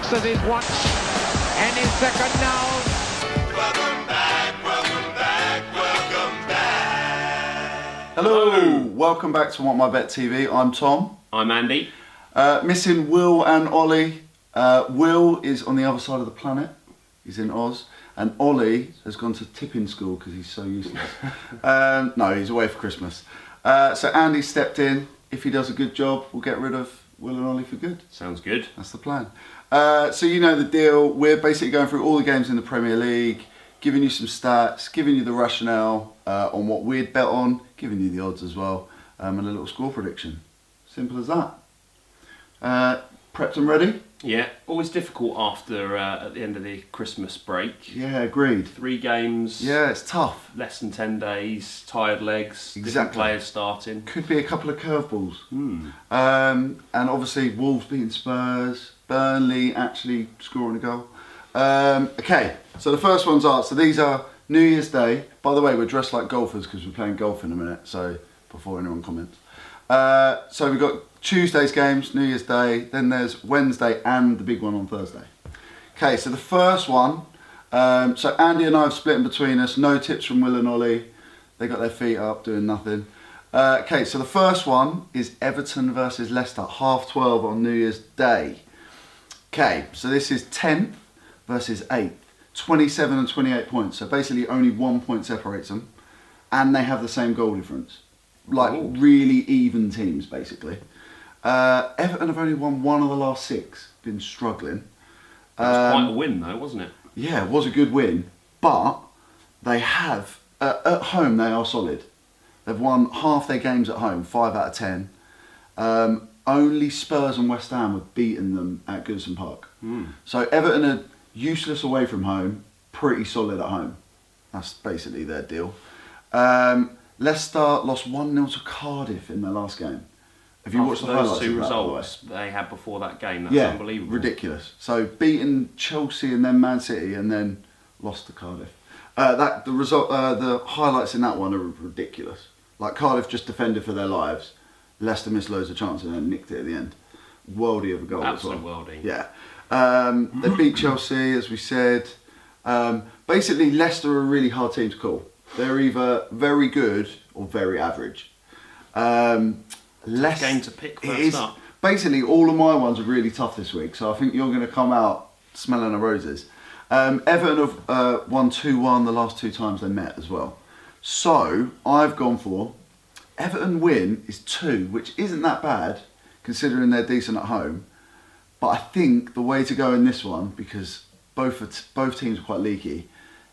boxes is once and his second now. Welcome back, welcome back, welcome back. Hello, welcome back to WantMyBet TV. I'm Tom. I'm Andy. Missing Will and Ollie. Will is on the other side of the planet. He's in Oz. And Ollie has gone to tipping school because he's so useless. No, he's away for Christmas. So Andy stepped in. If he does a good job, we'll get rid of Will and Ollie for good. Sounds good. That's the plan. So you know the deal. We're basically going through all the games in the Premier League, giving you some stats, giving you the rationale on what we'd bet on, giving you the odds as well, and a little score prediction. Simple as that. Prepped and ready? Yeah, always difficult after at the end of the Christmas break. Yeah, agreed. 3 games. Yeah, it's tough. Less than 10 days, tired legs, different Exactly. players starting. Could be a couple of curveballs. And obviously Wolves beating Spurs, Burnley actually scoring a goal. Okay, so the first ones are, so these are New Year's Day. By the way, we're dressed like golfers because we're playing golf in a minute, so before anyone comments. So we've got Tuesday's games, New Year's Day, then there's Wednesday and the big one on Thursday. Okay, so the first one, so Andy and I have split in between us, no tips from Will and Ollie. They got their feet up, doing nothing. Okay, so the first one is Everton versus Leicester, 12:30 on New Year's Day. Okay, so this is 10th versus 8th, 27 and 28 points. So basically only 1 point separates them, and they have the same goal difference. Like really even teams, basically. Everton have only won 1 of the last 6, been struggling. It was quite a win though, wasn't it? Yeah, it was a good win, but they have, at home they are solid. They've won half their games at home, 5 out of 10. Only Spurs and West Ham have beaten them at Goodison Park. So Everton are useless away from home, pretty solid at home. That's basically their deal. Leicester lost 1-0 to Cardiff in their last game. Have you watched the highlights those 2 of that, by the way? results they had before that game? That's unbelievable. Ridiculous. So beaten Chelsea and then Man City and then lost to Cardiff. The highlights in that one are ridiculous. Like Cardiff just defended for their lives. Leicester missed loads of chances and then nicked it at the end. Worldie of a goal Absolute as well. worldie. Yeah. They beat Chelsea, as we said. Basically, Leicester are a really hard team to call. They're either very good or very average. Tough game to pick first up. Basically, all of my ones are really tough this week, so I think you're going to come out smelling the roses. Everton have won 2-1 the last 2 times they met as well. So, I've gone for Everton win is 2, which isn't that bad, considering they're decent at home. But I think the way to go in this one, because both teams are quite leaky,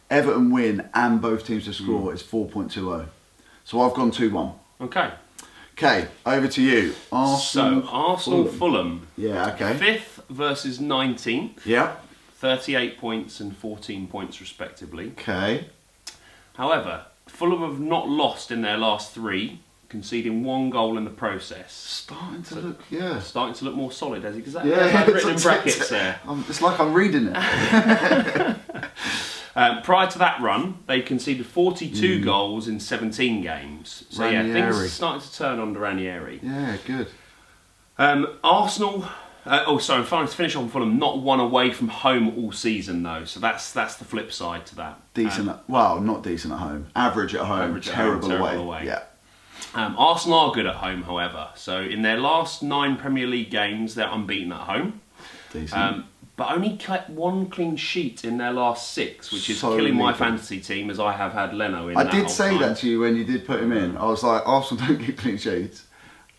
Everton win and both teams to score is 4.20. So I've gone 2-1. Okay, over to you. Arsenal, Fulham. Yeah, okay. 5th versus 19th. Yeah. 38 points and 14 points respectively. Okay. However, Fulham have not lost in their last 3, conceding 1 goal in the process. Starting to look more solid, as exactly yeah, as I've written in brackets there. It's like I'm reading it. Prior to that run, they conceded 42 goals in 17 games. So Ranieri. things are starting to turn under Ranieri. Yeah, good. Arsenal. Finally to finish on Fulham, not won away from home all season though. So that's the flip side to that. Decent. Not decent at home. Average at home. Terrible away. Yeah. Arsenal are good at home, however. So in their last 9 Premier League games, they're unbeaten at home. Decent. But only kept 1 clean sheet in their last 6, which is So killing my leaky. fantasy team, as I have had Leno in. I that did whole say time. that to you when you did put him in. I was like, Arsenal don't keep clean sheets.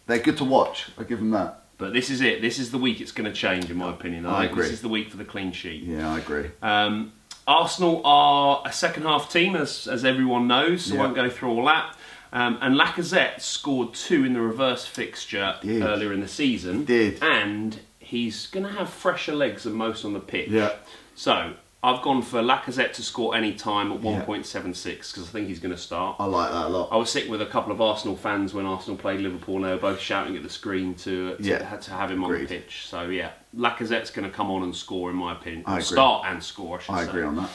They're good to watch. I give them that. But this is it. This is the week it's going to change, in my opinion. I agree. This is the week for the clean sheet. Yeah, I agree. Arsenal are a second half team, as everyone knows, so I won't go through all that. And Lacazette scored 2 in the reverse fixture earlier in the season. And he's going to have fresher legs than most on the pitch. Yeah. So I've gone for Lacazette to score any time at 1.76 because I think he's going to start. I like that a lot. I was sitting with a couple of Arsenal fans when Arsenal played Liverpool and they were both shouting at the screen to have him on the pitch. So yeah, Lacazette's going to come on and score in my opinion. I agree. Start and score, I should say. I agree on that.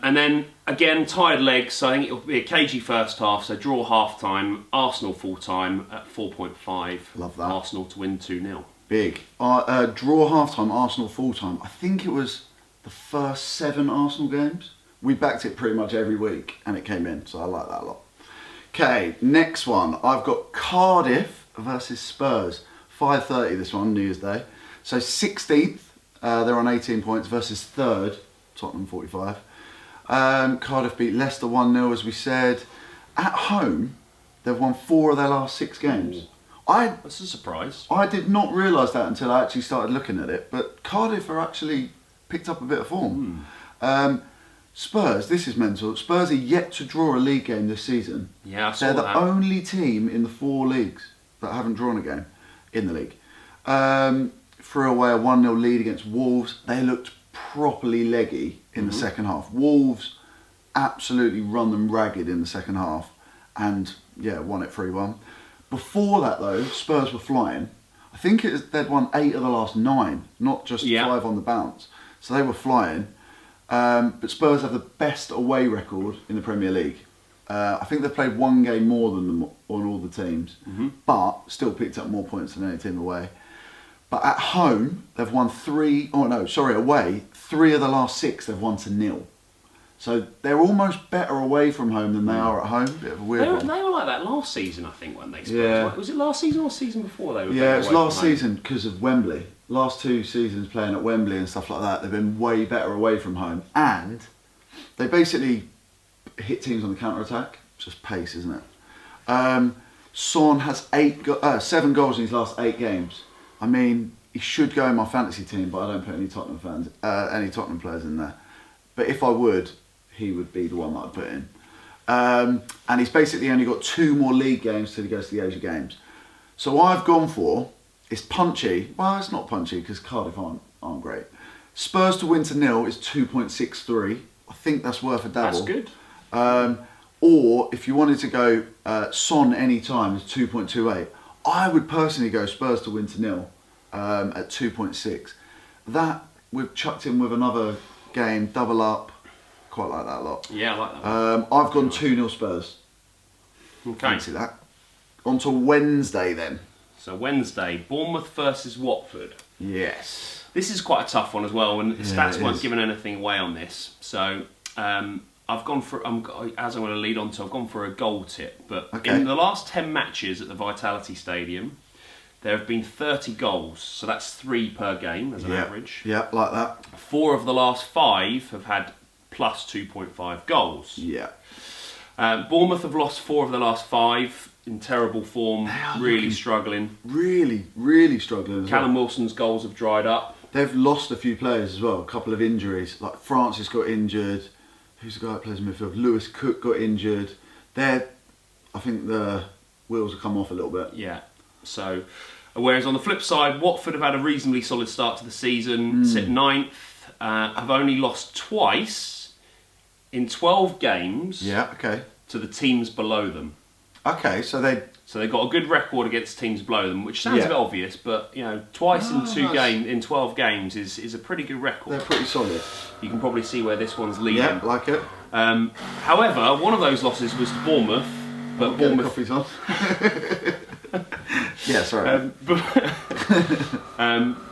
And then again, tired legs, so I think it'll be a cagey first half, so draw half time, Arsenal full time at 4.5. Love that. Arsenal to win 2-0. Big. Draw half-time, Arsenal full-time. I think it was the first 7 Arsenal games. We backed it pretty much every week and it came in, so I like that a lot. Okay, next one. I've got Cardiff versus Spurs. 5:30 this one, New Year's Day. So 16th, they're on 18 points versus 3rd, Tottenham 45. Cardiff beat Leicester 1-0 as we said. At home, they've won 4 of their last 6 games. That's a surprise. I did not realise that until I actually started looking at it, but Cardiff are actually picked up a bit of form. Spurs, this is mental. Spurs are yet to draw a league game this season. Yeah, I saw They're the that. only team in the 4 leagues that haven't drawn a game in the league. Threw away a 1-0 lead against Wolves. They looked properly leggy in the second half. Wolves absolutely run them ragged in the second half and, yeah, won it 3-1. Before that, though, Spurs were flying. I think they'd won 8 of the last 9, not just 5 on the bounce. So they were flying. But Spurs have the best away record in the Premier League. I think they've played 1 game more than them on all the teams, but still picked up more points than any team away. But at home, they've won away, 3 of the last 6 they've won to 0. So they're almost better away from home than they are at home. Bit of a weird one. They were like that last season, I think, when they Spurs. Yeah. Was it last season or season before they were? Yeah, it was last season because of Wembley. Last 2 seasons playing at Wembley and stuff like that, they've been way better away from home. And they basically hit teams on the counter-attack. It's just pace, isn't it? Son has 7 goals in his last 8 games. I mean, he should go in my fantasy team, but I don't put any Tottenham players in there. But if I would, he would be the one that I'd put in. And he's basically only got 2 more league games till he goes to the Asia Games. So what I've gone for, it's punchy. Well, it's not punchy because Cardiff aren't great. Spurs to win to 0 is 2.63. I think that's worth a dabble. That's good. Or if you wanted to go Son any time is 2.28. I would personally go Spurs to win to 0 at 2.6. That we've chucked in with another game, double up. Quite like that a lot. Yeah, I like that one. I've gone 2-0 Spurs. Okay. Fancy that. On to Wednesday then. So Wednesday, Bournemouth versus Watford. Yes. This is quite a tough one as well, and the stats it weren't is. giving anything away on this. So I've gone for, as I'm going to lead on to, I've gone for a goal tip. But in the last 10 matches at the Vitality Stadium, there have been 30 goals. So that's 3 per game as an average. Yeah, like that. 4 of the last 5 have had plus 2.5 goals. Yeah. Bournemouth have lost 4 of the last 5 in terrible form, really struggling. Really struggling as Callum well. Wilson's goals have dried up. They've lost a few players as well, a couple of injuries. Like Francis got injured. Who's the guy that plays in midfield? Lewis Cook got injured. I think the wheels have come off a little bit. Yeah. So, whereas on the flip side, Watford have had a reasonably solid start to the season, sit 9th, have only lost twice in 12 games Yeah, okay. to the teams below them. Okay, so they've got a good record against teams below them, which sounds a bit obvious, but twice in 12 games is a pretty good record. they're pretty solid. You can probably see where this one's leading. Yeah, like it. However, one of those losses was to Bournemouth, but Get the Bournemouth. coffees on. Yeah, sorry.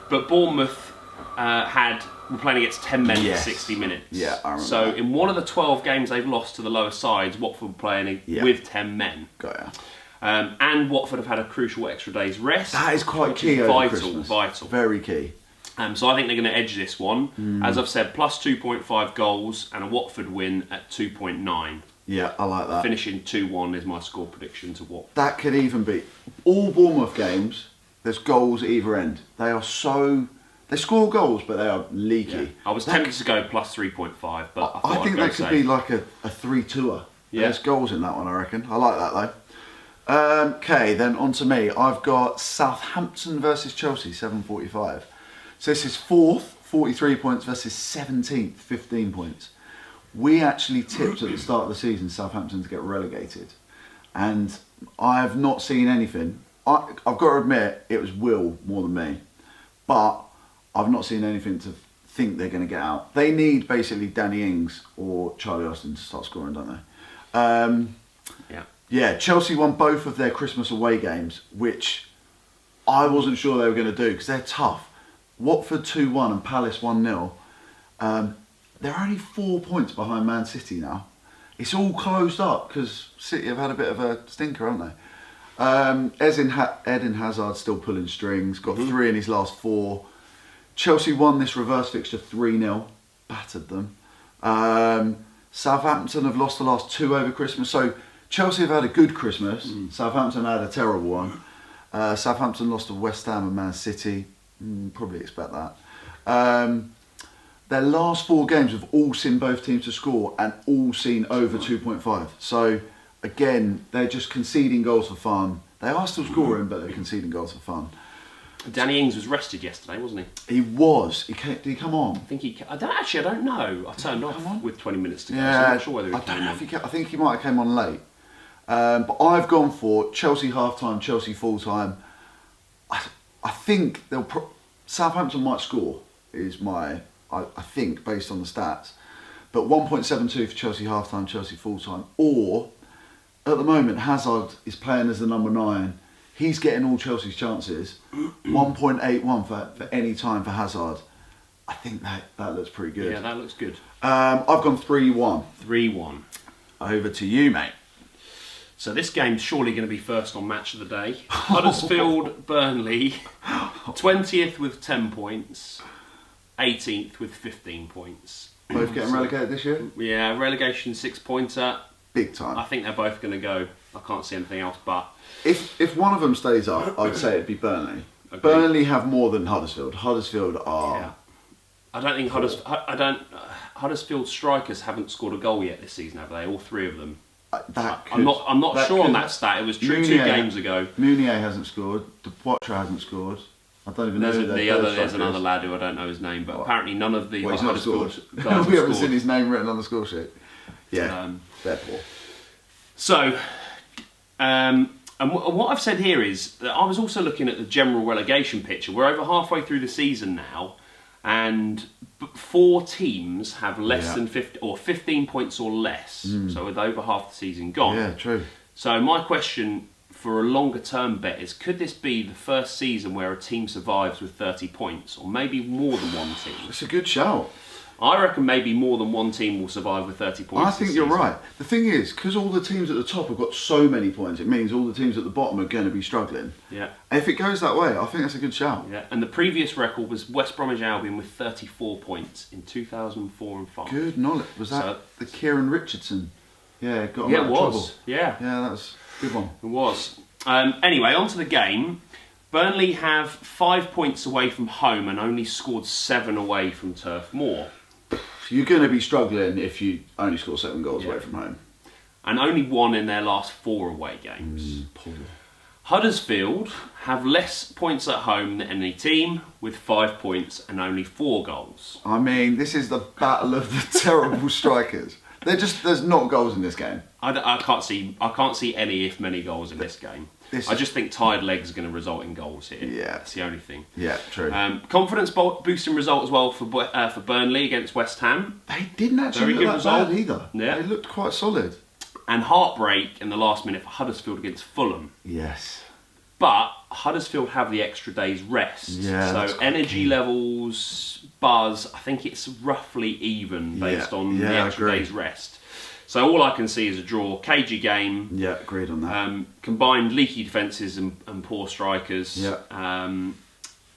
But Bournemouth were playing against 10 men for 60 minutes. Yeah, I remember So that. in one of the 12 games they've lost to the lower sides, Watford were playing with 10 men. Got ya. And Watford have had a crucial extra day's rest. That is quite which key is over vital. Christmas. Very key. So I think they're going to edge this one. As I've said, plus 2.5 goals and a Watford win at 2.9. Yeah, I like that. Finishing 2-1 is my score prediction to Watford. That could even be all Bournemouth games. There's goals at either end. They are so. They score goals, but they are leaky. Yeah. I was tempted to go plus 3.5, but I think that could be like a 3-2er. Yeah. There's goals in that one, I reckon. I like that though. Okay, then on to me. I've got Southampton versus Chelsea, 7:45. So this is 4th, 43 points versus 17th, 15 points. We actually tipped at the start of the season Southampton to get relegated, and I have not seen anything. I've got to admit it was Will more than me, but I've not seen anything to think they're going to get out. They need basically Danny Ings or Charlie Austin to start scoring, don't they? Yeah, Chelsea won both of their Christmas away games, which I wasn't sure they were going to do because they're tough. Watford 2-1 and Palace 1-0. They're only 4 points behind Man City now. It's all closed up because City have had a bit of a stinker, haven't they? Eden Hazard still pulling strings, got 3 in his last 4. Chelsea won this reverse fixture 3-0, battered them. Southampton have lost the last 2 over Christmas, so Chelsea have had a good Christmas. Southampton had a terrible one. Southampton lost to West Ham and Man City. Probably expect that. Their last 4 games have all seen both teams to score and all seen over 2.5. So again, they're just conceding goals for fun. They are still scoring, but they're conceding goals for fun. Danny Ings was rested yesterday, wasn't he? He was. Did he come on? I think he. I don't know. I turned off with 20 minutes to go. Yeah, So I'm not sure whether he came on. I think he might have came on late. But I've gone for Chelsea half-time, Chelsea full-time. I think Southampton might score, is my... I think, based on the stats. But 1.72 for Chelsea half-time, Chelsea full-time. Or, at the moment, Hazard is playing as the number 9. He's getting all Chelsea's chances. 1.81 for any time for Hazard. I think that looks pretty good. Yeah, that looks good. I've gone 3-1. 3-1. Over to you, mate. So this game's surely going to be first on Match of the Day. Huddersfield, Burnley, 20th with 10 points, 18th with 15 points. Both getting relegated this year? Yeah, relegation 6-pointer. Big time. I think they're both going to go. I can't see anything else but. If one of them stays up, I'd say it'd be Burnley. Agreed. Burnley have more than Huddersfield. Huddersfield are... Yeah. I don't think Huddersfield strikers haven't scored a goal yet this season, have they? All 3 of them. I'm not sure on that stat. It was true 2 games ago. Mounier hasn't scored. Dupoitre hasn't scored. I don't even know who there's another lad who I don't know his name, but apparently none of the Huddersfield guys have we haven't scored. seen his name written on the score sheet. Yeah, they're poor. So, and what I've said here is that I was also looking at the general relegation picture. We're over halfway through the season now, and 4 teams have less than 15 points or less. So with over half the season gone. Yeah, true. So my question for a longer term bet is, could this be the first season where a team survives with 30 points, or maybe more than one team? It's a good shout. I reckon maybe more than one team will survive with 30 points. I think you're right. The thing is, because all the teams at the top have got so many points, it means all the teams at the bottom are going to be struggling. Yeah. And if it goes that way, I think that's a good shout. Yeah. And the previous record was West Bromwich Albion with 34 points in 2004 and 5. Good knowledge. Was that the Kieran Richardson? Yeah, got him Yeah, out it of was. trouble. Yeah. Yeah, that was a good one. It was. Anyway, on to the game. Burnley have 5 points away from home and only scored 7 away from Turf Moor. You're going to be struggling if you only score 7 goals away from home. And only 1 in their last 4 away games. Poor. Huddersfield have less points at home than any team, with 5 points and only 4 goals. I mean, this is the battle of the terrible strikers. There's not goals in this game. I can't see any, if many, goals in this game. I just think tired legs are going to result in goals here. Yeah, that's the only thing. Yeah, true. Confidence boosting result as well for Burnley against West Ham. They didn't actually look that bad either. Yeah. They looked quite solid. And heartbreak in the last minute for Huddersfield against Fulham. Yes. But Huddersfield have the extra day's rest. Yeah, so energy levels, buzz, I think it's roughly even based on the extra day's rest. So all I can see is a draw, cagey game. Yeah, agreed on that. Combined leaky defences and poor strikers. Yeah.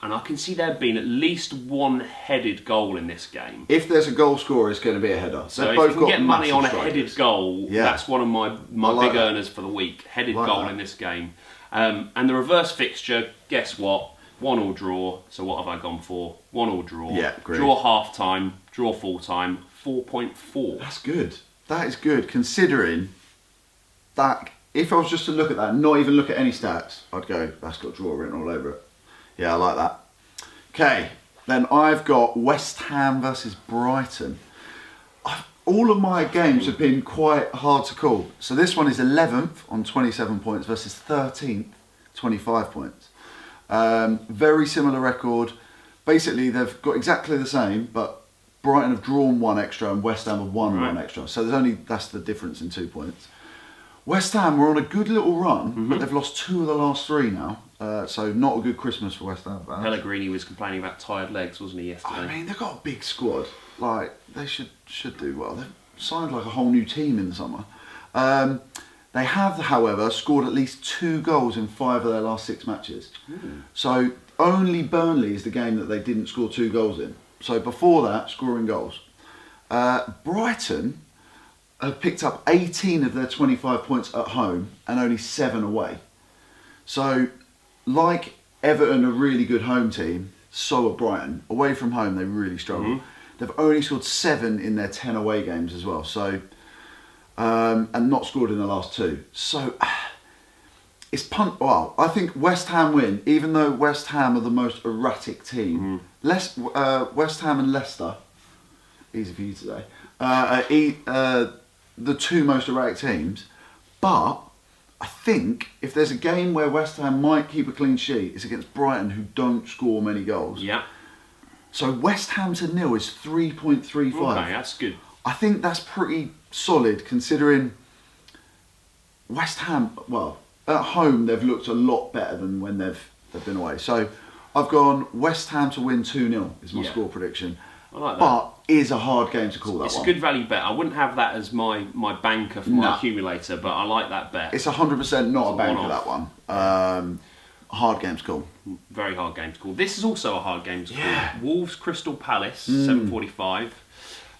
And I can see there being at least 1 headed goal in this game. If there's a goal scorer, it's going to be a header. So if you can get money on a headed goal, Yeah. that's one of my big earners for the week. Headed goal in this game. And the reverse fixture, guess what? 1-1 draw. So what have I gone for? 1-1 draw. Yeah, agreed. Draw half time, draw full time, 4.4. That's good. That is good, considering that if I was just to look at that, not even look at any stats, I'd go, that's got draw written all over it. Yeah, I like that. Okay, then I've got West Ham versus Brighton. All of my games have been quite hard to call. So this one is 11th on 27 points versus 13th, 25 points. Very similar record. Basically, they've got exactly the same, but Brighton have drawn 1 extra and West Ham have won 1 extra. So that's the difference in 2 points. West Ham were on a good little run, but they've lost 2 of the last 3 now. So not a good Christmas for West Ham fans. Pellegrini was complaining about tired legs, wasn't he, yesterday? I mean, they've got a big squad. Like, they should do well. They've signed like a whole new team in the summer. They have, however, scored at least 2 goals in 5 of their last 6 matches. So only Burnley is the game that they didn't score 2 goals in. So before that, scoring goals. Brighton have picked up 18 of their 25 points at home and only 7 away. So, like Everton, a really good home team, so are Brighton. Away from home, they really struggle. They've only scored 7 in their 10 away games as well. So, and not scored in the last 2. So, it's well, I think West Ham win, even though West Ham are the most erratic team. West Ham and Leicester, easy for you today, are the 2 most erratic teams. But I think if there's a game where West Ham might keep a clean sheet, it's against Brighton, who don't score many goals. Yeah. So West Ham to nil is 3.35. Okay, that's good. I think that's pretty solid, considering West Ham, well, at home they've looked a lot better than when they've been away. So I've gone West Ham to win 2-0 is my score prediction. I like that. But is a hard game to call that one. It's a good value bet. I wouldn't have that as my banker for my accumulator, but I like that bet. It's 100% not a banker, that one. Hard game to call. Very hard game to call. This is also a hard game to call. Wolves Crystal Palace, 7:45.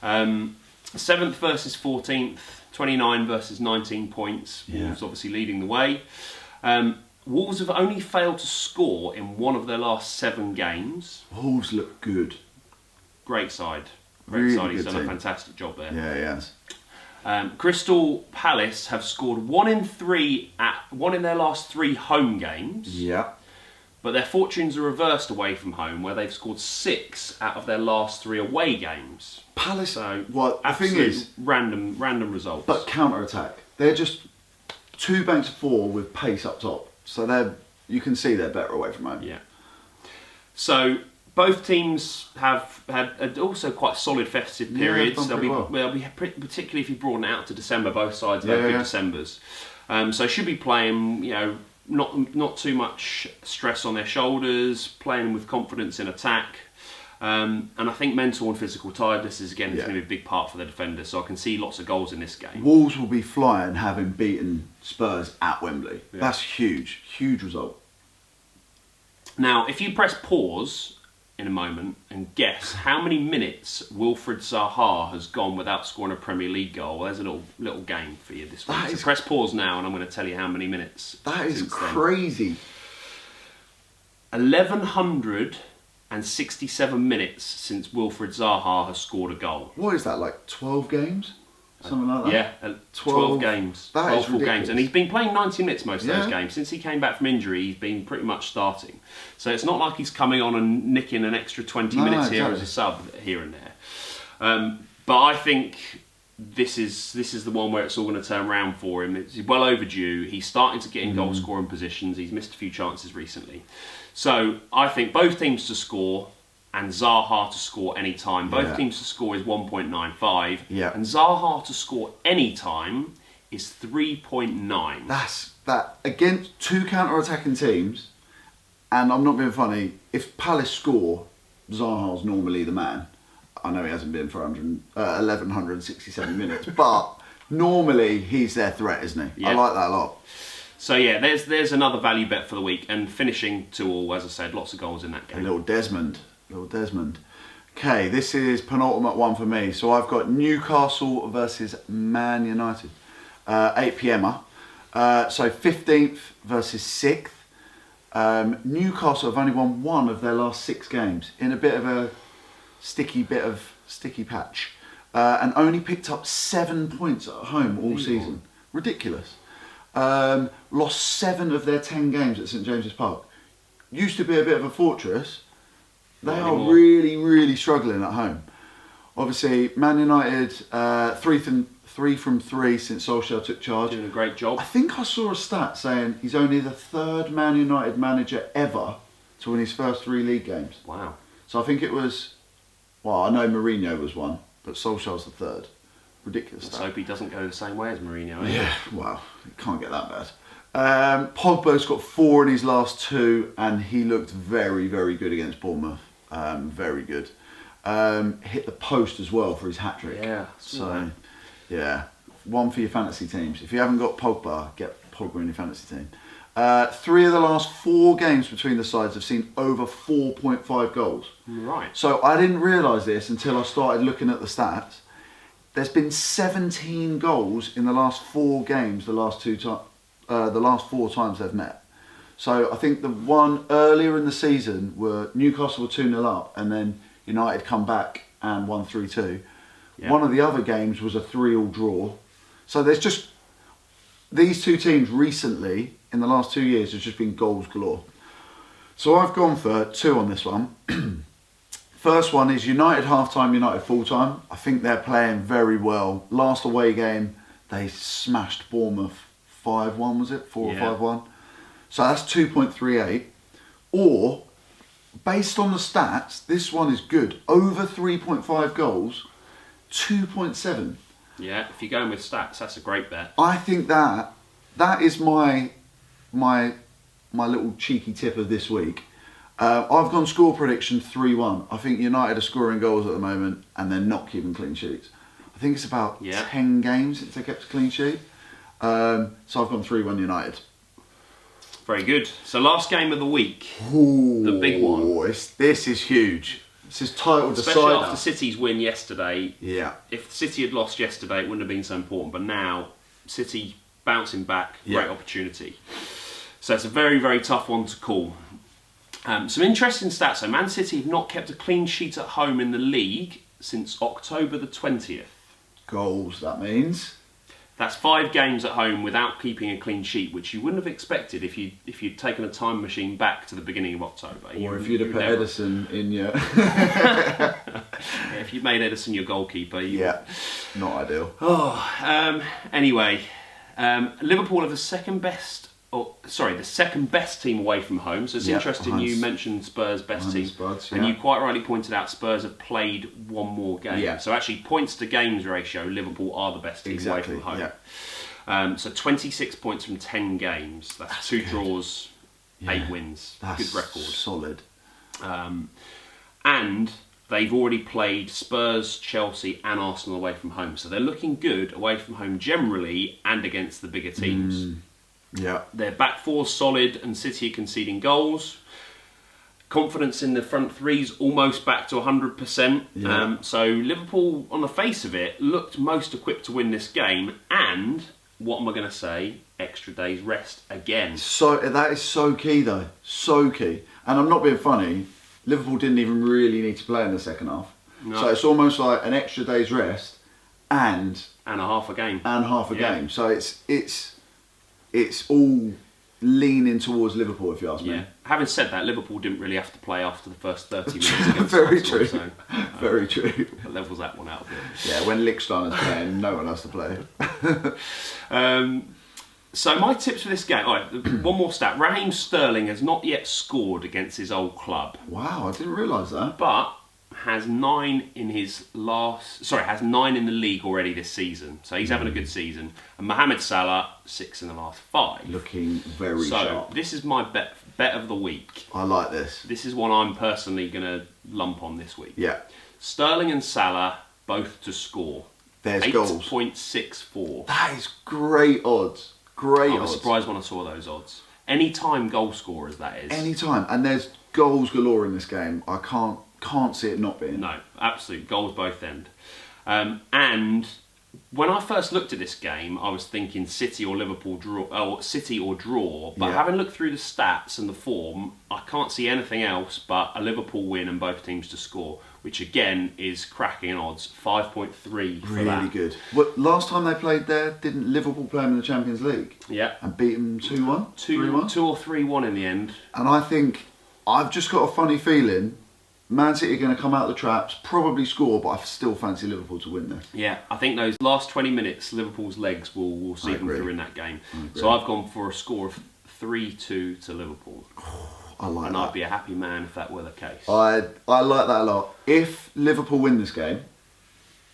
7th versus 14th, 29 versus 19 points. Wolves obviously leading the way. Wolves have only failed to score in 1 of their last 7 games. Wolves look good. Great side. Really side. He's good done team. a fantastic job there. Yeah, he has. Crystal Palace have scored 1 in 3 at 1 in their last 3 home games. Yeah. But their fortunes are reversed away from home, where they've scored 6 out of their last 3 away games. Palace. So, well, the thing is, random results. but counter attack. They're just 2 banks of 4 with pace up top. So you can see they're better away from home. Yeah. So both teams have had also quite solid festive periods. They'll be Particularly if you broaden it out to December. Both sides have had good Decembers. So should be playing, not too much stress on their shoulders, playing with confidence in attack. And I think mental and physical tiredness is going to be a big part for the defenders. So I can see lots of goals in this game. Wolves will be flying, having beaten Spurs at Wembley. Yeah. That's huge result. Now, if you press pause in a moment and guess how many minutes Wilfried Zaha has gone without scoring a Premier League goal, there's a little game for you this week. So press pause now and I'm going to tell you how many minutes. That is crazy. 1,167 minutes since Wilfried Zaha has scored a goal. What is that, like 12 games? Something like that? Yeah, 12 games. That 12 is full ridiculous. games. And he's been playing 90 minutes most of those Yeah. games. Since he came back from injury, he's been pretty much starting. So it's not like he's coming on and nicking an extra 20 minutes here as a sub here and there. But I think this is the one where it's all going to turn around for him. It's well overdue. He's starting to get in goal scoring positions. He's missed a few chances recently. So I think both teams to score and Zaha to score any time. Both teams to score is 1.95. Yeah. And Zaha to score any time is 3.9. That against 2 counter-attacking teams, and I'm not being funny, if Palace score, Zaha's normally the man. I know he hasn't been for 1,167 minutes, but normally he's their threat, isn't he? Yeah. I like that a lot. So yeah, there's another value bet for the week, and finishing 2-2, as I said, lots of goals in that A game. little Desmond. Okay, this is penultimate one for me. So I've got Newcastle versus Man United. 8 p.m. So 15th versus 6th. Newcastle have only won 1 of their last 6 games in a bit of a sticky patch. And only picked up 7 points at home all season. Ridiculous. Lost 7 of their 10 games at St James's Park. Used to be a bit of a fortress. They are really, really struggling at home. Obviously, Man United, 3 from 3 since Solskjaer took charge. Doing a great job. I think I saw a stat saying he's only the 3rd Man United manager ever to win his first 3 league games. Wow. So I think it was, well, I know Mourinho was 1, but Solskjaer's the 3rd. Ridiculous Let's stat. hope he doesn't go the same way as Mourinho. Eh? Yeah, well, it can't get that Pogba's got 4 in his last 2, and he looked very, very good against Bournemouth. Very good. Hit the post as well for his hat-trick. Yeah. So, yeah. One for your fantasy teams. If you haven't got Pogba, get Pogba in your fantasy team. 3 of the last 4 games between the sides have seen over 4.5 goals. Right. So I didn't realise this until I started looking at the stats. There's been 17 goals in the last 4 games, the last 4 times they've met. So I think the one earlier in the season were Newcastle were 2-0 up, and then United come back and won 3-2. Yeah. One of the other games was a 3-3 draw. So there's just these 2 teams recently in the last 2 years has just been goals galore. So I've gone for 2 on this one. First one is United half-time, United full-time. I think they're playing very well. Last away game, they smashed Bournemouth 5-1, was it? 4 or 5-1. So that's 2.38. Or, based on the stats, this one is good. Over 3.5 goals, 2.7. Yeah, if you're going with stats, that's a great bet. I think that is my little cheeky tip of this week. I've gone score prediction 3-1. I think United are scoring goals at the moment and they're not keeping clean sheets. I think it's about 10 games since they kept a clean sheet. So I've gone 3-1 United. Very good. So last game of the week, Ooh, the big one. This is huge. This is title decider. Especially after City's win yesterday. Yeah. If City had lost yesterday, it wouldn't have been so important. But now, City bouncing back, great opportunity. So it's a very, very tough one to call. Some interesting stats. So Man City have not kept a clean sheet at home in the league since October the 20th. Goals, that means. That's 5 games at home without keeping a clean sheet, which you wouldn't have expected if you'd taken a time machine back to the beginning of October. Or if you'd have put Ederson in your... if you'd made Ederson your goalkeeper. Not ideal. Anyway, Liverpool are the second best team away from home. So it's interesting you mentioned Spurs' best team. Spurs, and you quite rightly pointed out Spurs have played one more game. Yeah. So actually, points to games ratio, Liverpool are the best team away from home. Yeah. So 26 points from 10 games. That's 2 draws, 8 wins. That's good record. Solid. And they've already played Spurs, Chelsea and Arsenal away from home. So they're looking good away from home generally and against the bigger teams. Yeah. Their back four's solid and City are conceding goals. Confidence in the front three's almost back to 100%. Yeah. So Liverpool, on the face of it, looked most equipped to win this game. And, what am I going to say? Extra days rest again. So that is so key though. So key. And I'm not being funny. Liverpool didn't even really need to play in the second half. No. So it's almost like an extra day's rest and a half a game. Game. So it's all leaning towards Liverpool, if you ask me. Yeah. Having said that, Liverpool didn't really have to play after the first 30 minutes against Very Arsenal, true. So, Very true. That levels that one out a bit. Yeah, when Lichtsteiner's playing, no one has to play. So my tips for this game. All right, one more stat. Raheem Sterling has not yet scored against his old club. Wow, I didn't realise that. But has 9 in has 9 in the league already this season. So he's having a good season. And Mohamed Salah, 6 in the last 5. Looking very sharp. So this is my bet of the week. I like this. This is one I'm personally going to lump on this week. Yeah. Sterling and Salah both to score. There's goals. 8.64. That is great odds. Great odds. I was surprised when I saw those odds. Anytime goal scorers, that is. Anytime. And there's goals galore in this game. I can't see it not being. No, absolute goals both end. And when I first looked at this game, I was thinking City or Liverpool draw, or City or draw. But having looked through the stats and the form, I can't see anything else but a Liverpool win and both teams to score, which again is cracking odds. 5.3 for that. Really good. Last time they played there, didn't Liverpool play them in the Champions League? Yeah. And beat them 2-1? 2 or 3-1 in the end. And I think, I've just got a funny feeling, Man City are going to come out the traps, probably score, but I still fancy Liverpool to win this. Yeah, I think those last 20 minutes, Liverpool's legs will see them through in that game. So I've gone for a score of 3-2 to Liverpool. I like and that. I'd be a happy man if that were the case. I like that a lot. If Liverpool win this game,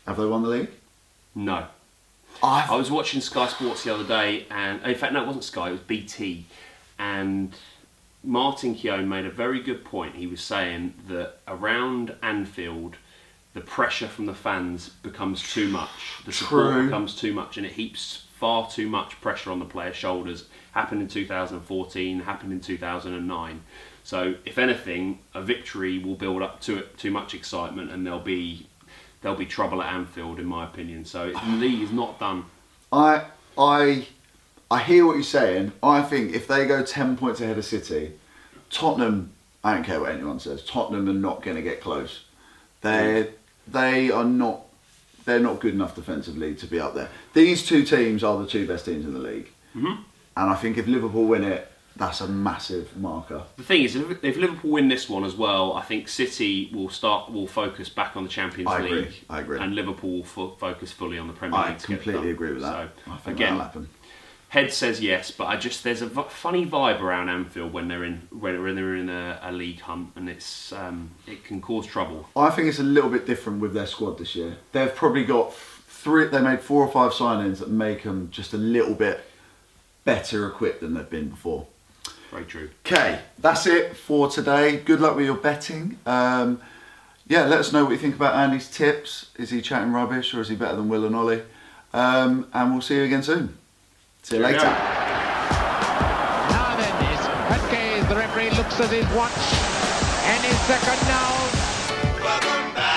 have they won the league? No. I was watching Sky Sports the other day, and in fact, no, it wasn't Sky, it was BT, and Martin Keown made a very good point. He was saying that around Anfield, the pressure from the fans becomes too much. The support becomes too much, and it heaps far too much pressure on the players' shoulders. Happened in 2014, happened in 2009. So, if anything, a victory will build up to it too much excitement, and there'll be trouble at Anfield, in my opinion. So, the league is not done. I hear what you're saying. I think if they go 10 points ahead of City, Tottenham, I don't care what anyone says, Tottenham are not going to get close. They're not good enough defensively to be up there. These two teams are the two best teams in the league. Mm-hmm. And I think if Liverpool win it, that's a massive marker. The thing is, if Liverpool win this one as well, I think City will focus back on the Champions League. I agree. And Liverpool will focus fully on the Premier League. I completely agree with that. So, I think again, that'll happen. Head says yes, but there's a funny vibe around Anfield when they're in a league hunt, and it can cause trouble. I think it's a little bit different with their squad this year. They've probably got they made 4 or 5 signings that make them just a little bit better equipped than they've been before. Very true. Okay, that's it for today. Good luck with your betting. Let us know what you think about Andy's tips. Is he chatting rubbish, or is he better than Will and Ollie? And we'll see you again soon. See you later. Now then, the referee looks at his watch, and his second now. Welcome back.